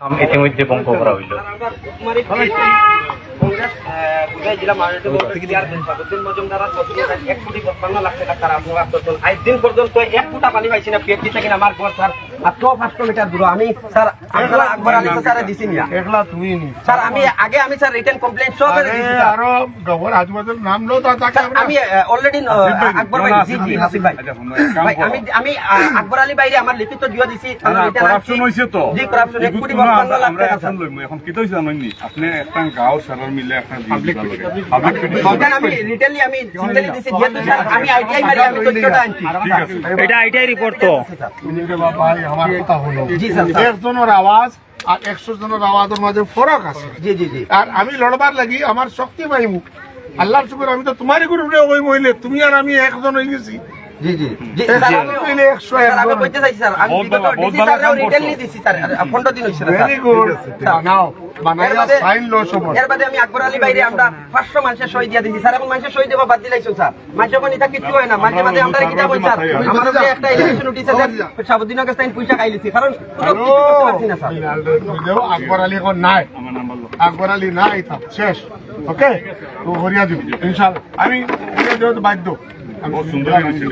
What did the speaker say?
ইতিমধ্যে বঙ্গ করা হইল। দিন পর্যন্ত 1 ফুটা পানি পাইছি না পেট দিতে কিনা আমার ঘর স্যার মাত্র 500 মিটার দূর। আমি স্যার আকবর আলী স্যার দিছি না একলা তুমি নি স্যার আমি স্যার রিটেন কমপ্লেইন সব দিছি স্যার। আরো ডবল আজমাদের নাম লো তো তাকে আমি অলরেডি আকবর ভাই জি জি হাসিব ভাই ভাই আমি আকবর আলী ভাইরে আমার লিখিত দিও দিছি। করাপশন হইছে তো জি করাপশন 1 কোটি 52 লাখ আমরা টাকা এখন লইমু। এখন কি কইছ জানেননি আপনি একটা গাঁও সারার মিলে একটা পাবলিক বলতেন আমি রিটেনলি আমি সিঙ্গেলি দিছি যেহেতু স্যার আমি আইটিআই মারি আমি তথ্যটা আনছি। ঠিক আছে এটা আইটিআই রিপোর্ট তো ভাই আমার কথা হলো জি স্যার একজনের আওয়াজ আর 100 জনের আওয়াজের মাঝে ফরক আছে। জি জি জি আর আমি লড়বার লাগি আমার শক্তি পাইমু আল্লাহর শুকর আমি তো তোমারই গ্রুপে ওই মহিলে তুমি আর আমি একজন হয়ে গেছি। জি জি জি স্যার, স্যার আমি আমি কইলে 100 আমি কইতে চাইছি স্যার আমি বিগত ডিসি স্যারও রিটেনলি দিছি স্যার 15 দিন হইছে স্যার। ভেরি গুড নাও বানাইয়া সাইন লো সবর এর বাদে আমি আকবর আলী বাইরে আমরা 500 মানুষের সই দিয়া দিছি স্যার। এখন মানুষের সই দেবা বাদ দিলাইছো স্যার। মানুষের কোন এটা কিছু হয় না। মাঝে মাঝে আমরা কিটা বল স্যার আমারও যে একটা ইলেকশন নোটিস আছে সাবুদ্দিনের কাছে পয়সা খাইলিছি কারণ কোনো কিছু করতে পারছি না স্যার। আকবর আলী এখন নাই, আকবর আলী নাই থাক শেষ। ওকে তো হরিয়া দিব ইনশাআল্লাহ আমি হরিয়া দেব বাধ্য। বহুত সুন্দর হয়েছিল।